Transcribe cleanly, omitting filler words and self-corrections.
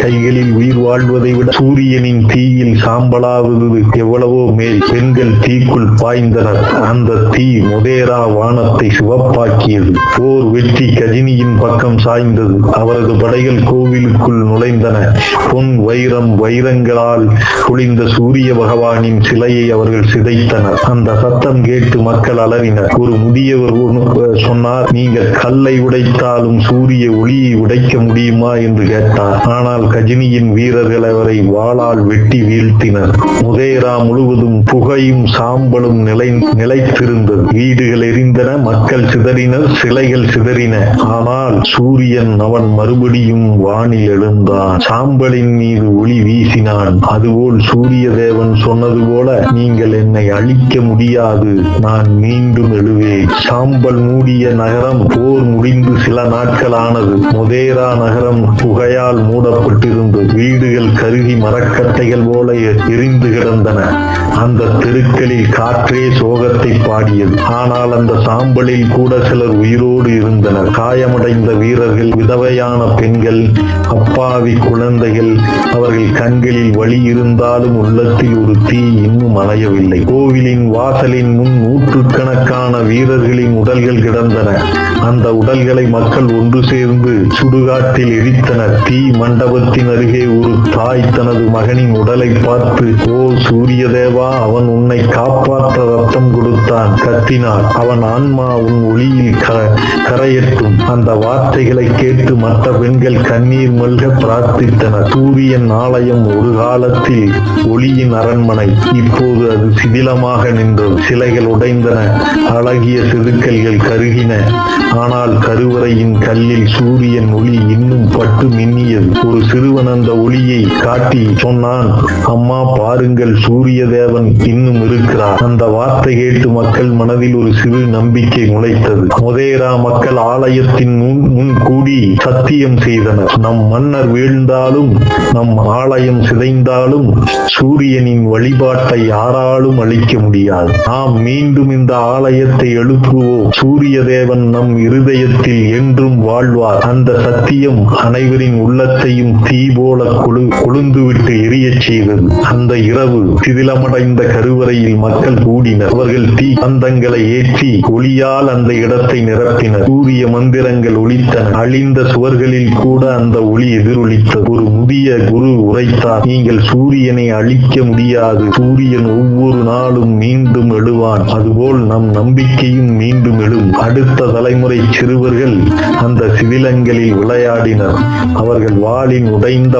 கைகளில் உயிர் வாழ்வதை விட சூரியனின் தீயில் சாம்பலாவது எவ்வளவோ மேல். பெண்கள் தீக்குள் பாய்ந்தனர். அந்த தீ மொதேரா வானத்தை சிவப்பாக்கியது. போர் வெற்றி கஜினியின் பக்கம் சாய்ந்தது. அவரது படைகள் கோவிலுக்குள் நுழைந்தன. பொன் வைரங்களால் பொழிந்த சூரிய பகவானின் சிலையை அவர்கள் சிதைத்தனர். அந்த சத்தம் கேட்டு மக்கள் அலறினர். ஒரு முதியவர் சொன்னார், நீங்கள் கல்லை உடைத்தாலும் சூரிய ஒளியை உடைக்க முடியுமா என்று கேட்டார். ஆனால் கஜினியின் வீரர்கள் அவரை வாளால் வெட்டி வீழ்த்தினர். மொதேரா முழுவதும் புகையும் சாம்பலும் நிலைத்திருந்தது. வீடுகள் எரிந்தன, மக்கள் சிதறினர், சிலைகள் சிதறின. ஆனால் சூரியன் அவன் மறுபடியும் வானில் எழுந்தான். சாம்பலின் மீது ஒளி வீசினான். அதுபோல் சூரிய தேவன் சொன்னது போல, நீங்கள் என்னை அழிக்க முடியாது, நான் மீண்டும் எழுவேன். சாம்பல் மூடிய நகரம் போர் முடிந்து சில நாட்கள் ஆனது. மொதேரா நகரம் புகையால் மூடப்பட்டிருந்தது. வீடுகள் கருகி மரக்கட்டைகள் போல எரிந்து கிடந்தன. அந்த தெருக்களில் காற்றே சோகத்தை பாடியது. ஆனால் அந்த சாம்பலில் கூட சிலர் உயிரோடு இருந்தனர். காயமடைந்த வீரர்கள், விதவையான பெண்கள், அப்பாவி குழந்தைகள். அவர்கள் கண்களில் வலி இருந்தாலும் உள்ளத்தில் ஒரு தீ இன்னும் அணையவில்லை. கோவிலின் வாசலின் முன் நூற்றுக்கணக்கான வீரர்களின் உடல்கள் கிடந்தன. அந்த உடல்களை மக்கள் ஒன்று சேர்ந்து சுடுகாட்டில் எரித்தனர். தீ மண்டபத்தின் அருகே ஒரு தாய் தனது மகனின் உடலை பார்த்து, ஓ சூரிய தேவா, அவன் உன்னை காப்பாற்ற ரத்தம் கொடுத்தான் கத்தினார். அவன் ஆன்மா உன் ஒளியில் கரையட்டும். அந்த வார்த்தைகளை கேட்டு மற்ற பெண்கள் கண்ணீர் மல்க பிரார்த்தித்தனர். சூரியன் ஆலயம் ஒரு காலத்தில் ஒளியின் அரண்மனை. இப்போது அது சிதிலமாக நின்றது. சிலைகள் உடைந்தன, அழகிய செதுக்கல்கள் கருகின. ஆனால் கருவறையின் கல்லில் சூரியன் ஒளி இன்னும் பட்டு மின்னியது. ஒரு சிறுவன் அந்த ஒளியை காட்டி சொன்னான், அம்மா பாருங்கள், சூரிய தேவன் இன்னும் இருக்கிறார். அந்த வார்த்தை கேட்டு மக்கள் மனதில் ஒரு சிறு நம்பிக்கை முளைத்தது. மொதேரா மக்கள் ஆலயத்தின் முன் கூடி சத்தியம் செய்தனர். நம் மன்னர் வீழ்ந்தாலும், நம் ஆலயம் சிதைந்தாலும் சூரியனின் வழிபாட்டை யாராலும் அழிக்க முடியாது. நாம் மீண்டும் இந்த ஆலயத்தை எழுப்புவோம். சூரிய தேவன் நம் இருதயத்தில் என்றும் வாழ்வார். அந்த சத்தியம் அனைவரின் உள்ளத்தையும் தீ போல கொழுந்துவிட்டு எரியச் செய்தது. அந்த இரவு சிதிலமடைந்த கருவறையில் மக்கள் கூடினர். அவர்கள் தீ பந்தங்களை ஏற்றி ஒளியால் அந்த இடத்தை நிரப்பினர். சூரிய மந்திரங்கள் ஒலித்தன. அழிந்த சுவர்களில் கூட அந்த ஒளி எதிரொலித்தது. ஒரு முதிய குரு உரைத்தார், நீங்கள் சூரியனை அழிக்க முடியாது. சூரியன் ஒவ்வொரு நாளும் மீண்டும் எழுவான். அதுபோல் நம் நம்பிக்கையும் மீண்டும் எழும். அடுத்த தலைமுறை சிறுவர்கள் அந்த சிதிலங்களில் விளையாடினர். அவர்கள் வாளின் உடைந்த